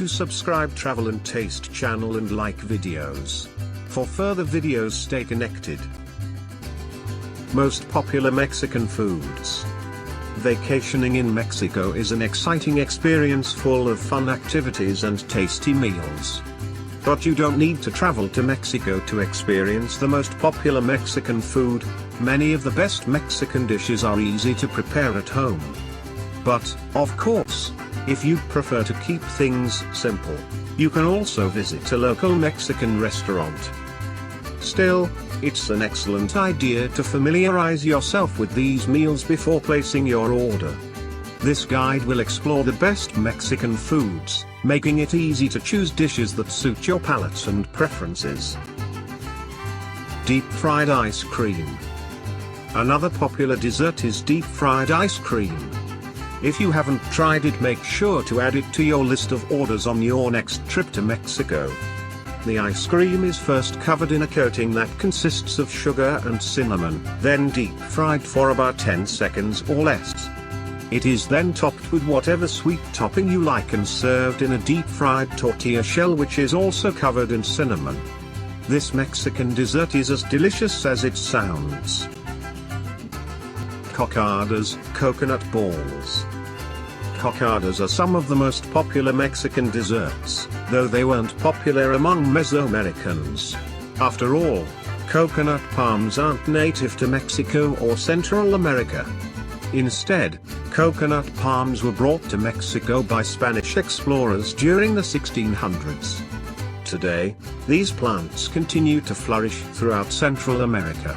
to subscribe Travel and Taste channel and like videos. For further videos, stay connected. Most popular Mexican foods. Vacationing in Mexico is an exciting experience full of fun activities and tasty meals. But you don't need to travel to Mexico to experience the most popular Mexican food. Many of the best Mexican dishes are easy to prepare at home. But, of course, if you prefer to keep things simple, you can also visit a local Mexican restaurant. Still, it's an excellent idea to familiarize yourself with these meals before placing your order. This guide will explore the best Mexican foods, making it easy to choose dishes that suit your palate and preferences. Deep fried ice cream. Another popular dessert is deep fried ice cream. If you haven't tried it, make sure to add it to your list of orders on your next trip to Mexico. The ice cream is first covered in a coating that consists of sugar and cinnamon, then deep fried for about 10 seconds or less. It is then topped with whatever sweet topping you like and served in a deep fried tortilla shell, which is also covered in cinnamon. This Mexican dessert is as delicious as it sounds. Cocadas, coconut balls. Cocadas are some of the most popular Mexican desserts, though they weren't popular among Mesoamericans. After all, coconut palms aren't native to Mexico or Central America. Instead, coconut palms were brought to Mexico by Spanish explorers during the 1600s. Today, these plants continue to flourish throughout Central America.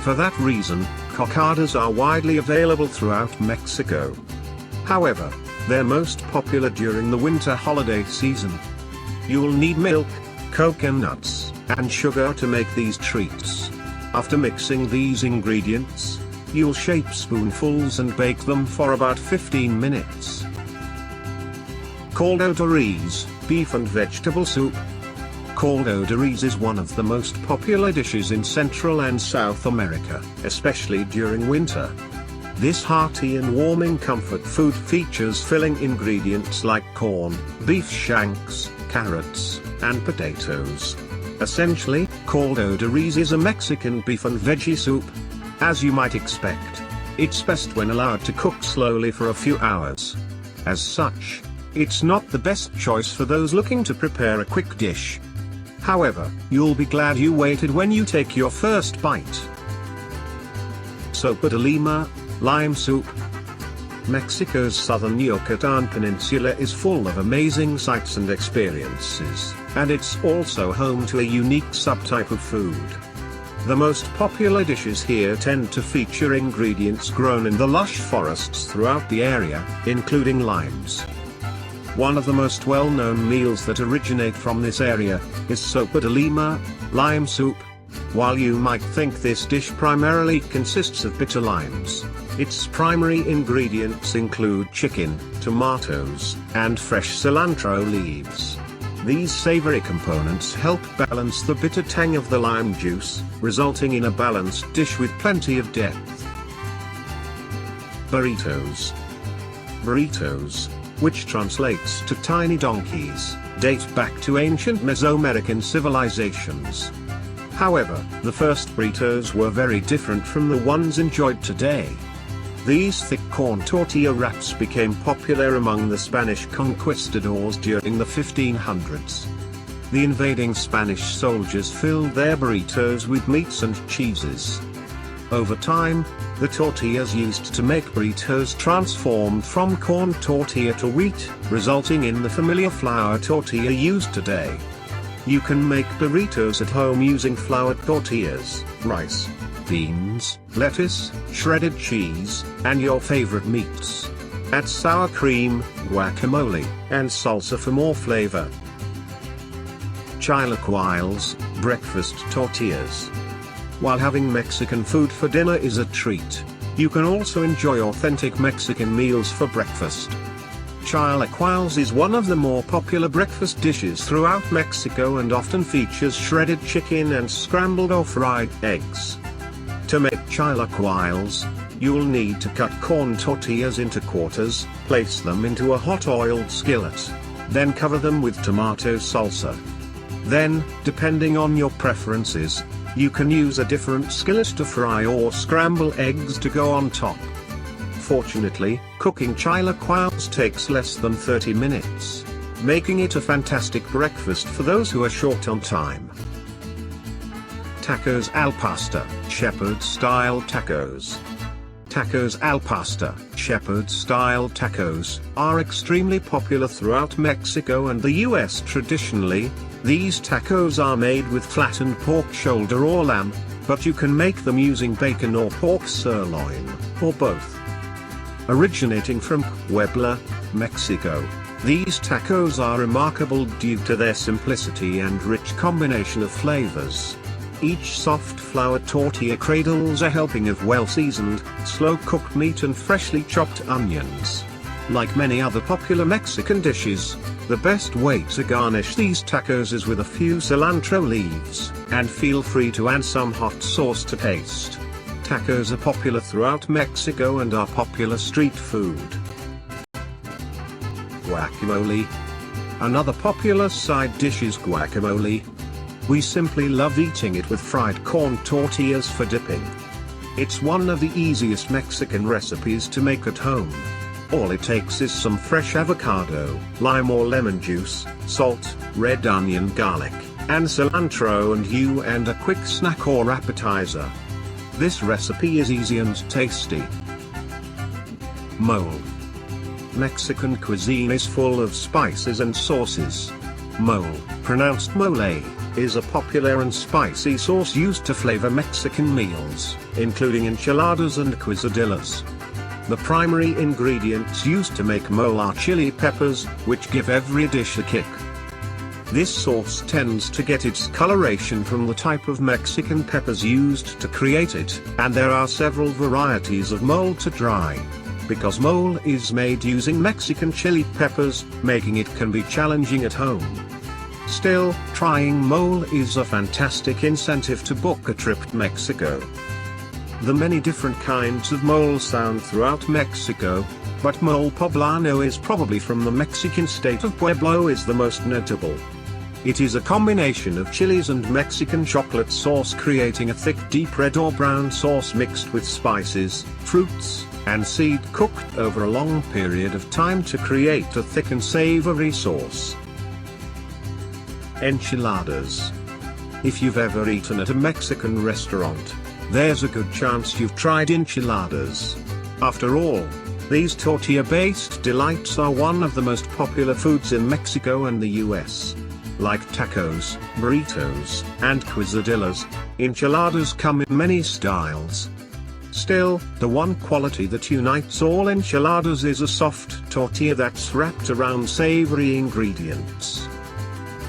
For that reason, cocadas are widely available throughout Mexico. However, they're most popular during the winter holiday season. You'll need milk, coconuts, and sugar to make these treats. After mixing these ingredients, you'll shape spoonfuls and bake them for about 15 minutes. Caldo de res, beef and vegetable soup. Caldo de res is one of the most popular dishes in Central and South America, especially during winter. This hearty and warming comfort food features filling ingredients like corn, beef shanks, carrots, and potatoes. Essentially, caldo de res is a Mexican beef and veggie soup. As you might expect, it's best when allowed to cook slowly for a few hours. As such, it's not the best choice for those looking to prepare a quick dish. However, you'll be glad you waited when you take your first bite. Sopa de Lima, lime soup. Mexico's southern Yucatan Peninsula is full of amazing sights and experiences, and it's also home to a unique subtype of food. The most popular dishes here tend to feature ingredients grown in the lush forests throughout the area, including limes. One of the most well-known meals that originate from this area is Sopa de Lima, lime soup. While you might think this dish primarily consists of bitter limes, its primary ingredients include chicken, tomatoes, and fresh cilantro leaves. These savory components help balance the bitter tang of the lime juice, resulting in a balanced dish with plenty of depth. Burritos. Burritos, which translates to tiny donkeys, date back to ancient Mesoamerican civilizations. However, the first burritos were very different from the ones enjoyed today. These thick corn tortilla wraps became popular among the Spanish conquistadors during the 1500s. The invading Spanish soldiers filled their burritos with meats and cheeses. Over time, the tortillas used to make burritos transformed from corn tortilla to wheat, resulting in the familiar flour tortilla used today. You can make burritos at home using floured tortillas, rice, beans, lettuce, shredded cheese, and your favorite meats. Add sour cream, guacamole, and salsa for more flavor. Chilaquiles, breakfast tortillas. While having Mexican food for dinner is a treat, you can also enjoy authentic Mexican meals for breakfast. Chilaquiles is one of the more popular breakfast dishes throughout Mexico and often features shredded chicken and scrambled or fried eggs. To make chilaquiles, you'll need to cut corn tortillas into quarters, place them into a hot oiled skillet, Then cover them with tomato salsa. Then, depending on your preferences, you can use a different skillet to fry or scramble eggs to go on top. Fortunately, cooking chilaquiles takes less than 30 minutes, making it a fantastic breakfast for those who are short on time. Tacos al pastor, shepherd-style tacos. Tacos al pastor, shepherd-style tacos, are extremely popular throughout Mexico and the US. Traditionally, these tacos are made with flattened pork shoulder or lamb, but you can make them using bacon or pork sirloin, or both. Originating from Puebla, Mexico, these tacos are remarkable due to their simplicity and rich combination of flavors. Each soft flour tortilla cradles a helping of well-seasoned, slow-cooked meat and freshly chopped onions. Like many other popular Mexican dishes, the best way to garnish these tacos is with a few cilantro leaves, and feel free to add some hot sauce to taste. Tacos are popular throughout Mexico and are popular street food. Guacamole. Another popular side dish is guacamole. We simply love eating it with fried corn tortillas for dipping. It's one of the easiest Mexican recipes to make at home. All it takes is some fresh avocado, lime or lemon juice, salt, red onion, garlic, and cilantro, and a quick snack or appetizer. This recipe is easy and tasty. Mole. Mexican cuisine is full of spices and sauces. Mole, pronounced mole, is a popular and spicy sauce used to flavor Mexican meals, including enchiladas and quesadillas. The primary ingredients used to make mole are chili peppers, which give every dish a kick. This sauce tends to get its coloration from the type of Mexican peppers used to create it, and there are several varieties of mole to try. Because mole is made using Mexican chili peppers, making it can be challenging at home. Still, trying mole is a fantastic incentive to book a trip to Mexico. The many different kinds of mole sound throughout Mexico, but mole poblano is probably from the Mexican state of Puebla is the most notable. It is a combination of chilies and Mexican chocolate sauce, creating a thick deep red or brown sauce mixed with spices, fruits, and seed, cooked over a long period of time to create a thick and savory sauce. Enchiladas. If you've ever eaten at a Mexican restaurant, there's a good chance you've tried enchiladas. After all, these tortilla-based delights are one of the most popular foods in Mexico and the US. Like tacos, burritos, and quesadillas, enchiladas come in many styles. Still, the one quality that unites all enchiladas is a soft tortilla that's wrapped around savory ingredients.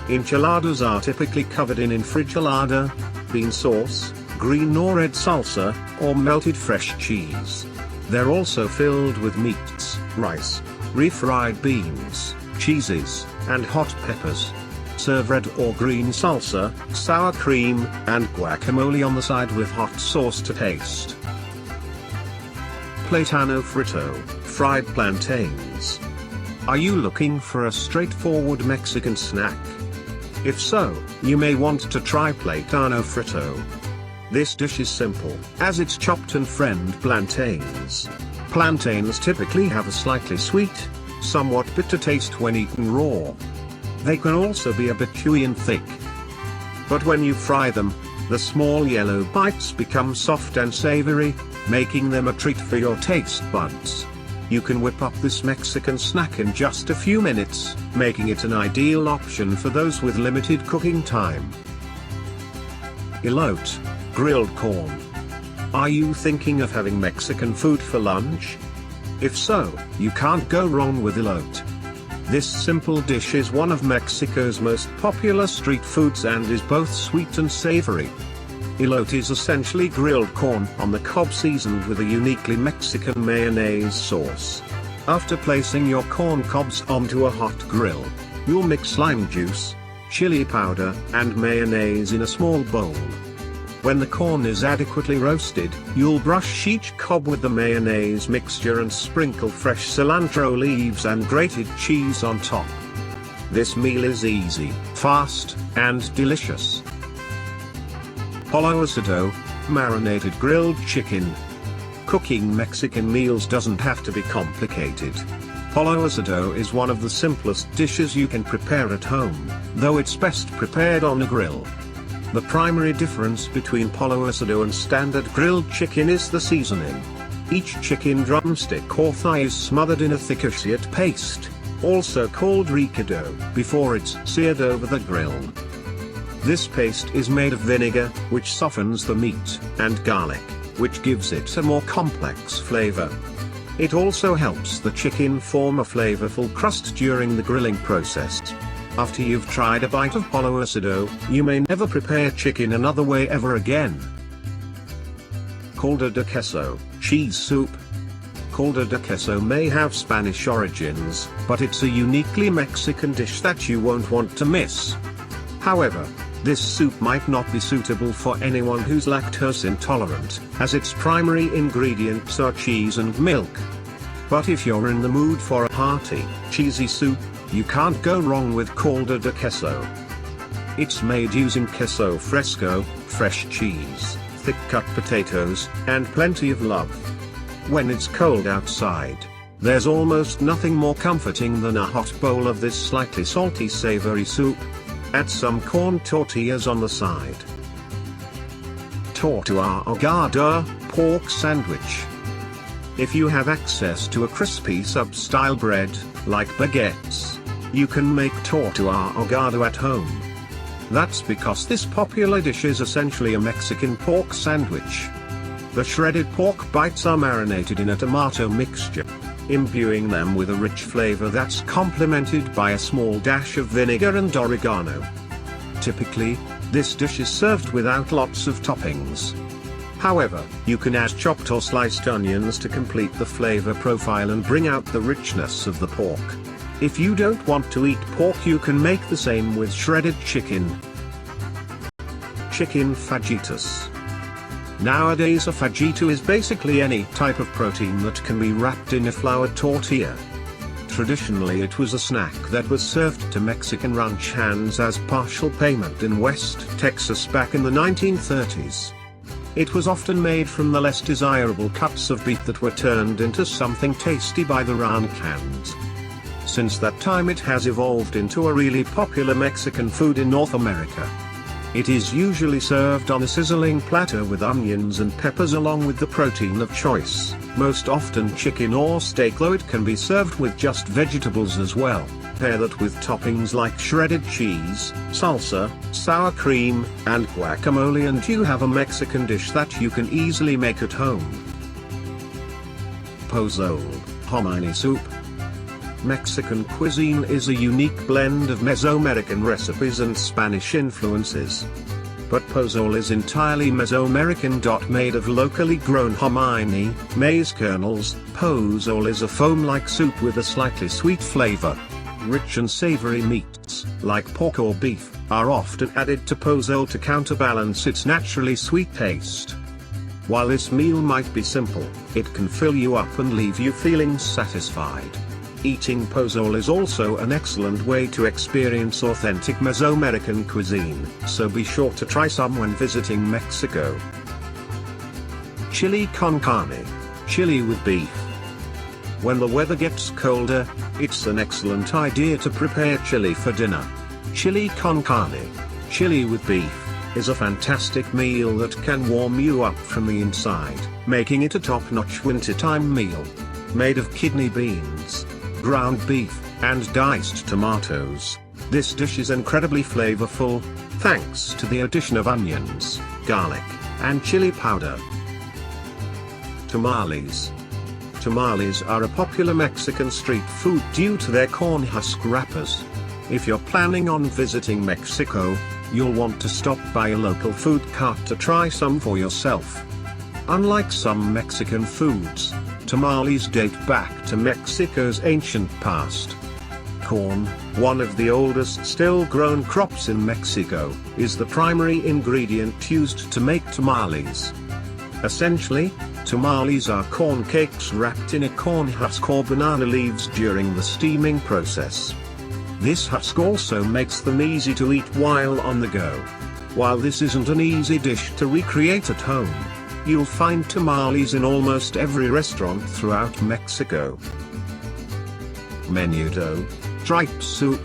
Enchiladas are typically covered in frijolada, bean sauce, green or red salsa, or melted fresh cheese. They're also filled with meats, rice, refried beans, cheeses, and hot peppers. Serve red or green salsa, sour cream, and guacamole on the side with hot sauce to taste. Platáno frito, fried plantains. Are you looking for a straightforward Mexican snack? If so, you may want to try Platáno frito. This dish is simple, as it's chopped and fried plantains. Plantains typically have a slightly sweet, somewhat bitter taste when eaten raw. They can also be a bit chewy and thick. But when you fry them, the small yellow bites become soft and savory, making them a treat for your taste buds. You can whip up this Mexican snack in just a few minutes, making it an ideal option for those with limited cooking time. Elote, grilled corn. Are you thinking of having Mexican food for lunch? If so, you can't go wrong with elote. This simple dish is one of Mexico's most popular street foods and is both sweet and savory. Elote is essentially grilled corn on the cob seasoned with a uniquely Mexican mayonnaise sauce. After placing your corn cobs onto a hot grill, you'll mix lime juice, chili powder, and mayonnaise in a small bowl. When the corn is adequately roasted, you'll brush each cob with the mayonnaise mixture and sprinkle fresh cilantro leaves and grated cheese on top. This meal is easy, fast, and delicious. Pollo Asado, marinated grilled chicken. Cooking Mexican meals doesn't have to be complicated. Pollo Asado is one of the simplest dishes you can prepare at home, though it's best prepared on a grill. The primary difference between Pollo Asado and standard grilled chicken is the seasoning. Each chicken drumstick or thigh is smothered in a thick assiete paste, also called ricado, before it's seared over the grill. This paste is made of vinegar, which softens the meat, and garlic, which gives it a more complex flavor. It also helps the chicken form a flavorful crust during the grilling process. After you've tried a bite of Pollo Asado, you may never prepare chicken another way ever again. Caldo de queso, cheese soup. Caldo de queso may have Spanish origins, but it's a uniquely Mexican dish that you won't want to miss. However, this soup might not be suitable for anyone who's lactose intolerant, as its primary ingredients are cheese and milk. But if you're in the mood for a hearty, cheesy soup, you can't go wrong with caldo de queso. It's made using queso fresco, fresh cheese, thick-cut potatoes, and plenty of love. When it's cold outside, there's almost nothing more comforting than a hot bowl of this slightly salty savory soup. Add some corn tortillas on the side. Torta Ahogada, pork sandwich. If you have access to a crispy sub-style bread, like baguettes, you can make Torta Ahogada at home. That's because this popular dish is essentially a Mexican pork sandwich. The shredded pork bites are marinated in a tomato mixture, imbuing them with a rich flavor that's complemented by a small dash of vinegar and oregano. Typically, this dish is served without lots of toppings. However, you can add chopped or sliced onions to complete the flavor profile and bring out the richness of the pork. If you don't want to eat pork, you can make the same with shredded chicken. Chicken fajitas. Nowadays a fajita is basically any type of protein that can be wrapped in a floured tortilla. Traditionally it was a snack that was served to Mexican ranch hands as partial payment in West Texas back in the 1930s. It was often made from the less desirable cuts of beef that were turned into something tasty by the ranch hands. Since that time it has evolved into a really popular Mexican food in North America. It is usually served on a sizzling platter with onions and peppers along with the protein of choice, most often chicken or steak, though it can be served with just vegetables as well. Pair that with toppings like shredded cheese, salsa, sour cream, and guacamole and you have a Mexican dish that you can easily make at home. Pozole, hominy soup. Mexican cuisine is a unique blend of Mesoamerican recipes and Spanish influences. But pozole is entirely Mesoamerican. Made of locally grown hominy, maize kernels, pozole is a foam-like soup with a slightly sweet flavor. Rich and savory meats, like pork or beef, are often added to pozole to counterbalance its naturally sweet taste. While this meal might be simple, it can fill you up and leave you feeling satisfied. Eating pozole is also an excellent way to experience authentic Mesoamerican cuisine, so be sure to try some when visiting Mexico. Chili con carne, chili with beef. When the weather gets colder, it's an excellent idea to prepare chili for dinner. Chili con carne, chili with beef, is a fantastic meal that can warm you up from the inside, making it a top-notch wintertime meal. Made of kidney beans, ground beef, and diced tomatoes, this dish is incredibly flavorful, thanks to the addition of onions, garlic, and chili powder. Tamales. Tamales are a popular Mexican street food due to their corn husk wrappers. If you're planning on visiting Mexico, you'll want to stop by a local food cart to try some for yourself. Unlike some Mexican foods, tamales date back to Mexico's ancient past. Corn, one of the oldest still grown crops in Mexico, is the primary ingredient used to make tamales. Essentially, tamales are corn cakes wrapped in a corn husk or banana leaves during the steaming process. This husk also makes them easy to eat while on the go. While this isn't an easy dish to recreate at home, you'll find tamales in almost every restaurant throughout Mexico. Menudo, tripe soup.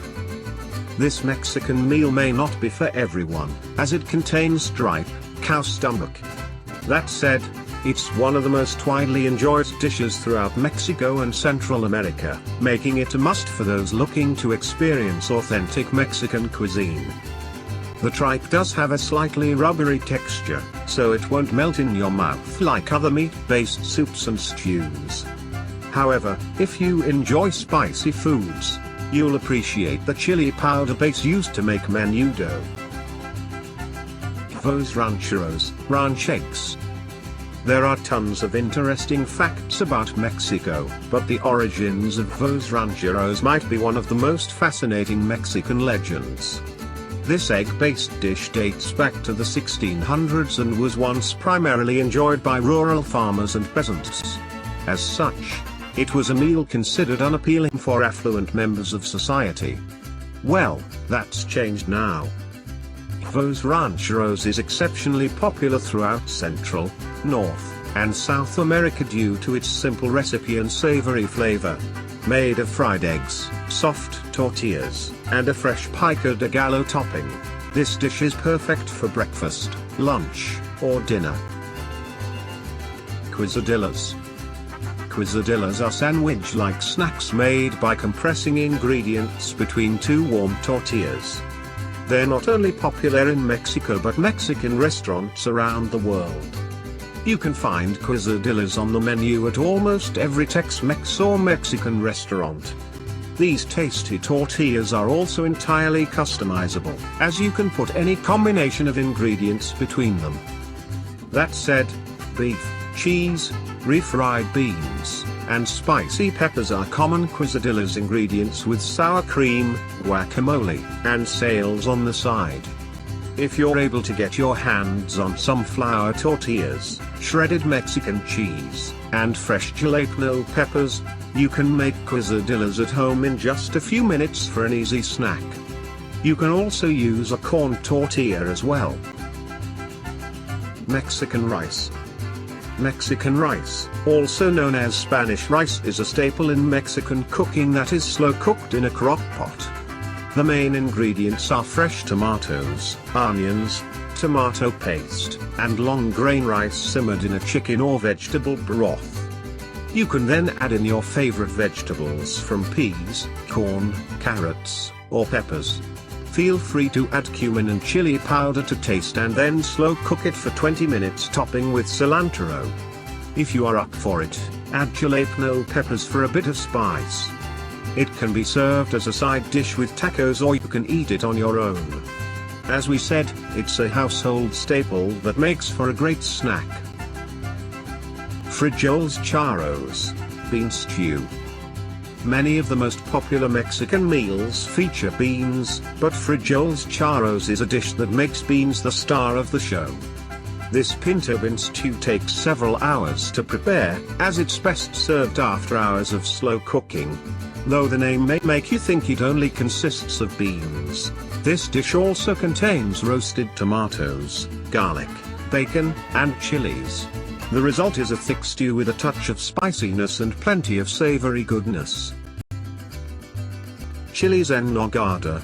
This Mexican meal may not be for everyone, as it contains tripe, cow stomach. That said, it's one of the most widely enjoyed dishes throughout Mexico and Central America, making it a must for those looking to experience authentic Mexican cuisine. The tripe does have a slightly rubbery texture, so it won't melt in your mouth like other meat-based soups and stews. However, if you enjoy spicy foods, you'll appreciate the chili powder base used to make menudo. Huevos rancheros, ranch eggs. There are tons of interesting facts about Mexico, but the origins of huevos rancheros might be one of the most fascinating Mexican legends. This egg-based dish dates back to the 1600s and was once primarily enjoyed by rural farmers and peasants. As such, it was a meal considered unappealing for affluent members of society. Well, that's changed now. Huevos rancheros is exceptionally popular throughout Central, North, and South America due to its simple recipe and savory flavor. Made of fried eggs, soft tortillas, and a fresh pico de gallo topping, this dish is perfect for breakfast, lunch, or dinner. Quesadillas. Quesadillas are sandwich-like snacks made by compressing ingredients between two warm tortillas. They're not only popular in Mexico but Mexican restaurants around the world. You can find quesadillas on the menu at almost every Tex-Mex or Mexican restaurant. These tasty tortillas are also entirely customizable, as you can put any combination of ingredients between them. That said, beef, cheese, refried beans, and spicy peppers are common quesadillas ingredients with sour cream, guacamole, and sales on the side. If you're able to get your hands on some flour tortillas, shredded Mexican cheese, and fresh jalapeno peppers, you can make quesadillas at home in just a few minutes for an easy snack. You can also use a corn tortilla as well. Mexican rice. Mexican rice, also known as Spanish rice, is a staple in Mexican cooking that is slow cooked in a crock pot. The main ingredients are fresh tomatoes, onions, tomato paste, and long grain rice simmered in a chicken or vegetable broth. You can then add in your favorite vegetables from peas, corn, carrots, or peppers. Feel free to add cumin and chili powder to taste and then slow cook it for 20 minutes topping with cilantro. If you are up for it, add jalapeno peppers for a bit of spice. It can be served as a side dish with tacos or you can eat it on your own. As we said, it's a household staple that makes for a great snack. Frijoles charros, bean stew. Many of the most popular Mexican meals feature beans, but frijoles charros is a dish that makes beans the star of the show. This pinto bean stew takes several hours to prepare, as it's best served after hours of slow cooking. Though the name may make you think it only consists of beans, this dish also contains roasted tomatoes, garlic, bacon, and chilies. The result is a thick stew with a touch of spiciness and plenty of savory goodness. Chiles En Nogada.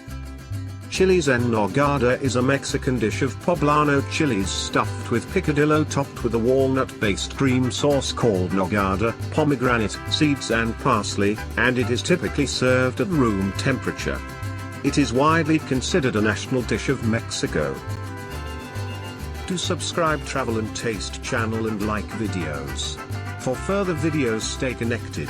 Chiles En Nogada is a Mexican dish of poblano chilies stuffed with picadillo topped with a walnut-based cream sauce called nogada, pomegranate seeds and parsley, and it is typically served at room temperature. It is widely considered a national dish of Mexico. Do subscribe Travel and Taste channel and like videos. For further videos stay connected.